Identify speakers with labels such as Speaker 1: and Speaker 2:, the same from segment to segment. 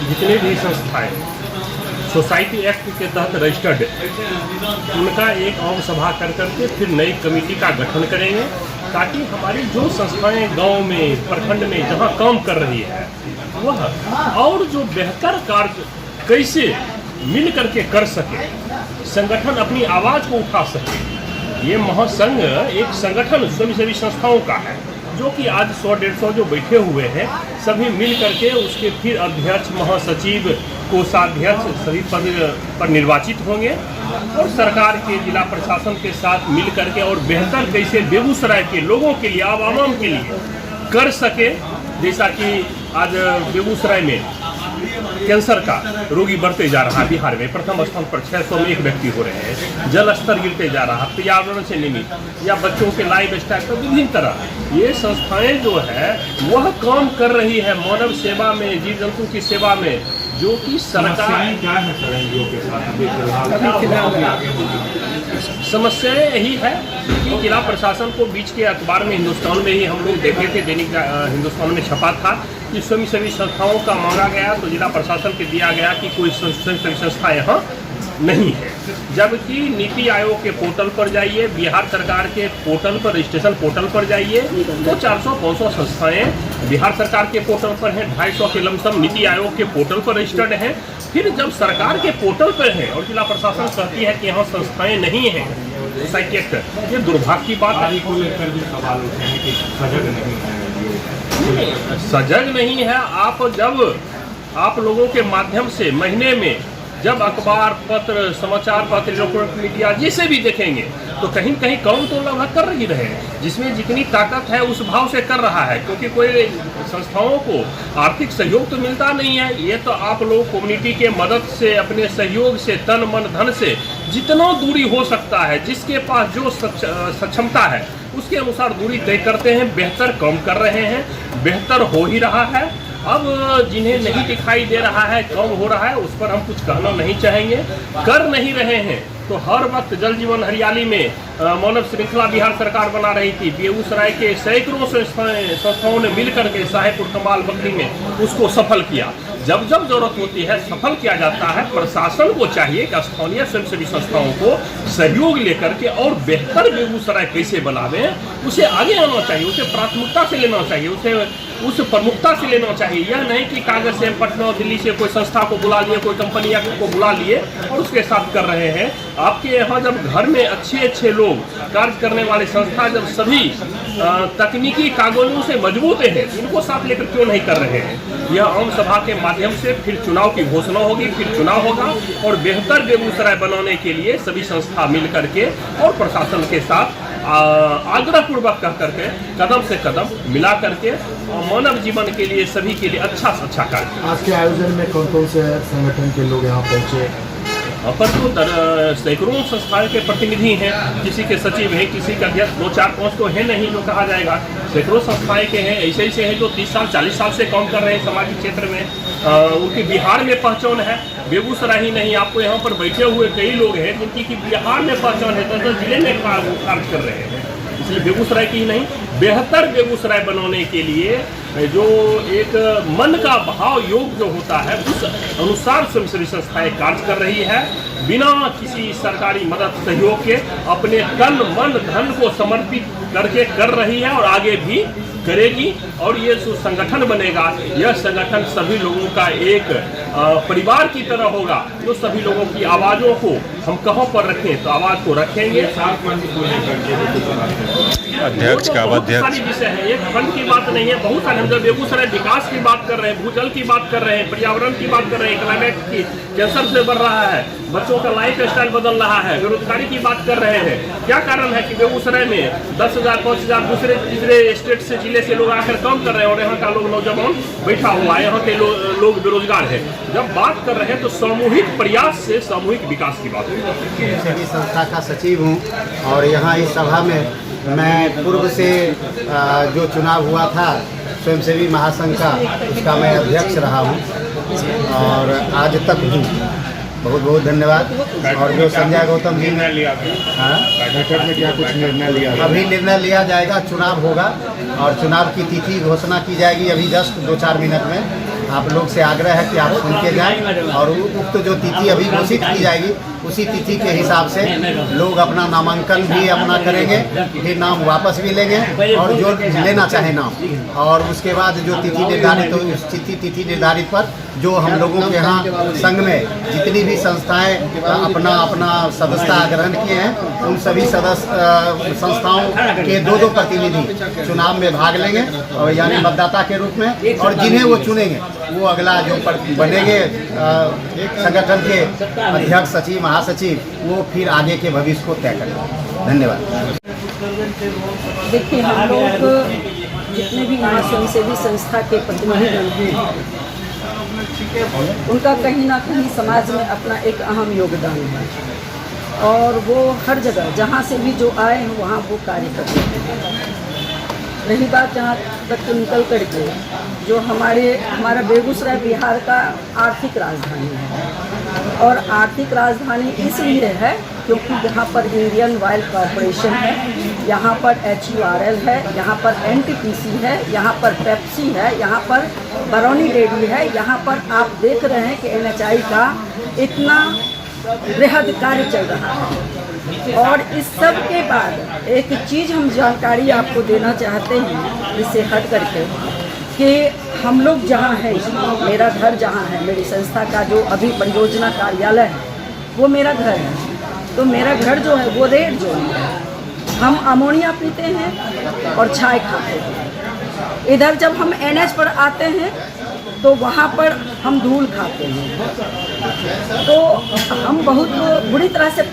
Speaker 1: जितने भी संस्थाएं सोसाइटी एक्ट के तहत रजिस्टर्ड उनका एक आम सभा कर करके फिर नई कमेटी का गठन करेंगे, ताकि हमारी जो संस्थाएं गांव में प्रखंड में जहां काम कर रही है वह और जो बेहतर कार्य कैसे मिल करके कर सके, संगठन अपनी आवाज़ को उठा सके। ये महासंघ एक संगठन स्वयंसेवी संस्थाओं का है, जो कि आज 100-150 जो बैठे हुए हैं सभी मिल करके उसके फिर अध्यक्ष, महासचिव, कोषाध्यक्ष सभी पद पर निर्वाचित होंगे और सरकार के जिला प्रशासन के साथ मिल करके और बेहतर कैसे बेगूसराय के लोगों के लिए, आवाम के लिए कर सके। जैसा कि आज बेगूसराय में कैंसर का रोगी बढ़ते जा रहा है, बिहार में प्रथम स्थान पर 600 में एक व्यक्ति हो रहे हैं, जल स्तर गिरते जा रहा है, पर्यावरण से निमित्त या बच्चों के लाइफ स्टाइल पर विभिन्न तरह ये संस्थाएं जो है वह काम कर रही है मानव सेवा में, जीव जंतु की सेवा में, जो कि सरकार
Speaker 2: क्या है सर एनजीओ के साथ
Speaker 1: समस्याएं यही है कि जिला प्रशासन को बीच के अखबार में हिंदुस्तान में ही हम लोग देखे थे, दैनिक हिंदुस्तान में छपा था कि स्वयंसेवी संस्थाओं का मांगा गया तो जिला प्रशासन के दिया गया कि कोई स्वयंसेवी संस्था यहाँ नहीं है, जबकि नीति आयोग के पोर्टल पर जाइए, बिहार सरकार के पोर्टल पर, रजिस्ट्रेशन पोर्टल पर जाइए तो 400-500 संस्थाएं बिहार सरकार के पोर्टल पर हैं, 250 के लमसम नीति आयोग के पोर्टल पर रजिस्टर्ड हैं। फिर जब सरकार के पोर्टल पर है और जिला प्रशासन कहती है कि यहाँ संस्थाएं नहीं हैं, ये दुर्भाग्य की बात है।
Speaker 2: को लेकर भी सवाल उठे हैं कि सजग नहीं है,
Speaker 1: सजग नहीं है। आप जब आप लोगों के माध्यम से महीने में जब अखबार पत्र, समाचार पत्र, इलेक्ट्रॉनिक मीडिया जिसे भी देखेंगे तो कहीं कहीं काम तो लगभग कर ही रहे हैं, जिसमें जितनी ताकत है उस भाव से कर रहा है, क्योंकि कोई संस्थाओं को आर्थिक सहयोग तो मिलता नहीं है। ये तो आप लोग कम्युनिटी के मदद से, अपने सहयोग से, तन मन धन से जितना दूरी हो सकता है, जिसके पास जो सक्षमता है उसके अनुसार दूरी तय करते हैं, बेहतर काम कर रहे हैं, बेहतर हो ही रहा है। अब जिन्हें नहीं दिखाई दे रहा है, कम हो रहा है, उस पर हम कुछ कहना नहीं चाहेंगे। कर नहीं रहे हैं तो हर वक्त जल जीवन हरियाली में मानव श्रृंखला बिहार सरकार बना रही थी, बेगूसराय के सैकड़ों संस्थाओं ने मिलकर के साहेबपुर कमाल बकरी में उसको सफल किया। जब जब जरूरत होती है सफल किया जाता है। प्रशासन को चाहिए कि स्थानीय स्वयंसेवी संस्थाओं को सहयोग लेकर के और बेहतर बेगूसराय कैसे बनावे, उसे आगे आना चाहिए, उसे प्राथमिकता से लेना चाहिए, उस प्रमुखता से लेना चाहिए। यह नहीं कि कागज से पटना दिल्ली से कोई संस्था को बुला लिए, कोई कंपनी को बुला लिए और उसके साथ कर रहे हैं। आपके यहाँ जब घर में अच्छे लोग कार्य करने वाले संस्था जब सभी तकनीकी कागजों से मजबूत हैं, इनको साथ लेकर क्यों नहीं कर रहे हैं? यह आम सभा के माध्यम से फिर चुनाव की घोषणा होगी, फिर चुनाव होगा और बेहतर बेगूसराय बनाने के लिए सभी संस्था मिल करके और प्रशासन के साथ आग्रह पूर्वक कह करके कदम से कदम मिला करके मानव जीवन के लिए, सभी के लिए अच्छा से अच्छा कार्य।
Speaker 3: आज के आयोजन में कौन कौन से संगठन के लोग यहाँ पहुँचे?
Speaker 1: पर तो सैकड़ों संस्थाओं के प्रतिनिधि हैं, किसी के सचिव हैं, किसी का अध्यक्ष, 2-4-5 तो है नहीं जो कहा जाएगा, सैकड़ों संस्थाएं के हैं। ऐसे हैं जो 30 साल 40 साल से काम कर रहे हैं सामाजिक क्षेत्र में। उनकी बिहार में पहचान है, बेगूसराय ही नहीं, आपको यहाँ पर बैठे हुए कई लोग हैं जिनकी कि बिहार में पहचान है, 10 जिले में कार्य कर रहे हैं। इसलिए बेगूसराय की ही नहीं, बेहतर बेगूसराय बनाने के लिए जो एक मन का भाव योग जो होता है उस अनुसार स्वयंसेवी संस्थाएं कार्य कर रही है, बिना किसी सरकारी मदद सहयोग के अपने तन मन धन को समर्पित करके कर रही है और आगे भी करेगी। और ये जो संगठन बनेगा, यह संगठन सभी लोगों का एक परिवार की तरह होगा, जो सभी लोगों की आवाज़ों को हम कहाँ पर रखें तो आवाज़ को रखेंगे।
Speaker 4: अध्यक्ष का
Speaker 1: सारी विषय है, एक फंड की बात नहीं है, बहुत सारे। हम जब बेगूसराय विकास की बात कर रहे हैं, भूजल की बात कर रहे हैं, पर्यावरण की बात कर रहे हैं, क्लाइमेट की, कैंसर से बढ़ रहा है, बच्चों का लाइफ स्टाइल बदल रहा है, बेरोजगारी की बात कर रहे हैं। क्या कारण है कि बेगूसराय में 10,000 5,000 दूसरे तीसरे स्टेट से जिले से लोग आकर काम कर रहे हैं और यहाँ का लोग नौजवान बैठा हुआ है, यहाँ के लोग बेरोजगार है। जब बात कर रहे हैं तो सामूहिक प्रयास से सामूहिक विकास की बात है।
Speaker 5: सभी संस्था का सचिव हूँ और यहाँ इस सभा में मैं पूर्व से जो चुनाव हुआ था स्वयंसेवी महासंघ का, उसका मैं अध्यक्ष रहा हूँ और आज तक हूँ। बहुत बहुत धन्यवाद। और जो संजय गौतम जी ने लिया, हाँ,
Speaker 2: बैठक में क्या कुछ निर्णय लिया?
Speaker 5: अभी निर्णय लिया जाएगा, चुनाव होगा और चुनाव की तिथि घोषणा की जाएगी अभी जस्ट 2-4 मिनट में। आप लोग से आग्रह है कि आप सुन के जाएं और उक्त जो तिथि अभी घोषित की जाएगी उसी तिथि के हिसाब से लोग अपना नामांकन भी अपना करेंगे, फिर नाम वापस भी लेंगे और जो लेना चाहे नाम, और उसके बाद जो तिथि निर्धारित हो उस तिथि निर्धारित पर जो हम लोगों के यहाँ संघ में जितनी भी संस्थाएं अपना सदस्यता ग्रहण किए हैं उन सभी सदस्य संस्थाओं के 2-2 प्रतिनिधि चुनाव में भाग लेंगे और यानी मतदाता के रूप में, और जिन्हें वो चुनेंगे वो अगला जो बनेंगे संगठन के अध्यक्ष, सचिव, महासचिव, वो फिर आगे के भविष्य को तय करेंगे। धन्यवाद।
Speaker 4: देखिए, हम लोग जितने भी यहाँ स्वयंसेवी संस्था के प्रतिनिधिगण हैं उनका कहीं ना कहीं समाज में अपना एक अहम योगदान है और वो हर जगह जहाँ से भी जो आए हैं वहाँ वो कार्य करते हैं। रही बात जहाँ तक निकल करके जो हमारा बेगूसराय बिहार का आर्थिक राजधानी है और आर्थिक राजधानी इसलिए है क्योंकि यहाँ पर इंडियन ऑयल कॉरपोरेशन है, यहाँ पर HURL है, यहाँ पर NTPC है, यहाँ पर पेप्सी है, यहाँ पर बरौनी डेयरी है, यहाँ पर आप देख रहे हैं कि NHI का इतना बृहद कार्य चल रहा है। और इस सब के बाद एक चीज़ हम जानकारी आपको देना चाहते हैं इससे हट करके कि हम लोग जहाँ हैं, मेरा घर जहाँ है, मेरी संस्था का जो अभी परियोजना कार्यालय है वो मेरा घर है, तो मेरा घर जो है वो रेड जोन है। हम अमोनिया पीते हैं और चाय खाते हैं। इधर जब हम NH पर आते हैं तो वहाँ पर हम धूल खाते हैं, तो हम बहुत बुरी तरह से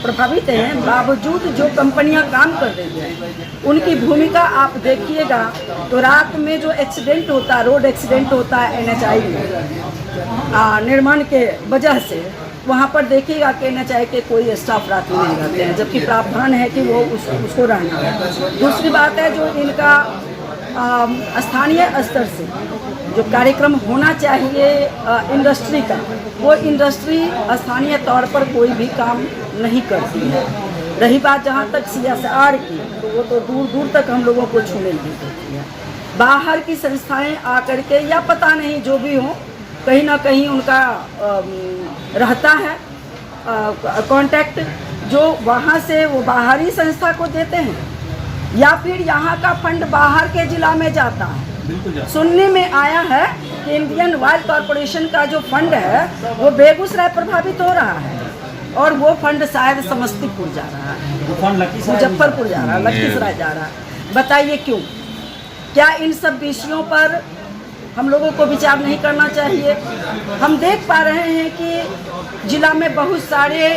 Speaker 4: प्रभावित हैं। बावजूद जो कंपनियां काम कर रही हैं उनकी भूमिका आप देखिएगा तो रात में जो एक्सीडेंट होता है, रोड एक्सीडेंट होता है NHI में निर्माण के वजह से, वहाँ पर देखिएगा कि NHI के कोई स्टाफ रात में नहीं रहते हैं, जबकि प्रावधान है कि वो उसको रहना है। दूसरी बात है जो इनका स्थानीय स्तर से जो कार्यक्रम होना चाहिए इंडस्ट्री का, वो इंडस्ट्री स्थानीय तौर पर कोई भी काम नहीं करती है। रही बात जहाँ तक CSR की, तो वो तो दूर दूर तक हम लोगों को छूने नहीं देती है। बाहर की संस्थाएं आकर के या पता नहीं जो भी हो, कहीं ना कहीं उनका रहता है कांटेक्ट, जो वहाँ से वो बाहरी संस्था को देते हैं या फिर यहाँ का फंड बाहर के जिला में जाता है। सुनने में आया है कि इंडियन ऑयल कॉरपोरेशन का जो फंड है वो बेगूसराय प्रभावित हो रहा है और वो फंड शायद समस्तीपुर जा रहा है, मुजफ्फरपुर जा रहा है, लखीसराय जा रहा है। बताइए क्यों? क्या इन सब विषयों पर हम लोगों को विचार नहीं करना चाहिए? हम देख पा रहे हैं कि जिला में बहुत सारे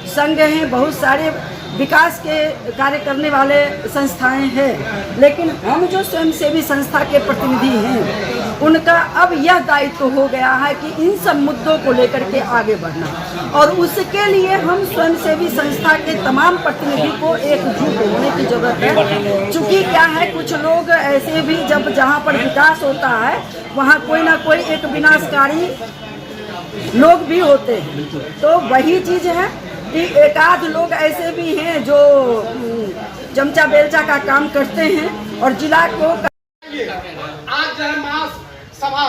Speaker 4: संघ हैं, बहुत सारे विकास के कार्य करने वाले संस्थाएं हैं, लेकिन हम जो स्वयंसेवी संस्था के प्रतिनिधि हैं उनका अब यह दायित्व हो गया है कि इन सब मुद्दों को लेकर के आगे बढ़ना, और उसके लिए हम स्वयंसेवी संस्था के तमाम प्रतिनिधि को एकजुट होने की जरूरत है। चूँकि क्या है, कुछ लोग ऐसे भी जब जहाँ पर विकास होता है वहाँ कोई ना कोई एक विनाशकारी लोग भी होते हैं, तो वही चीज़ है कि एक आध लोग ऐसे भी हैं जो चमचा बेलचा का काम करते हैं और जिला को
Speaker 6: आज जो है महासभा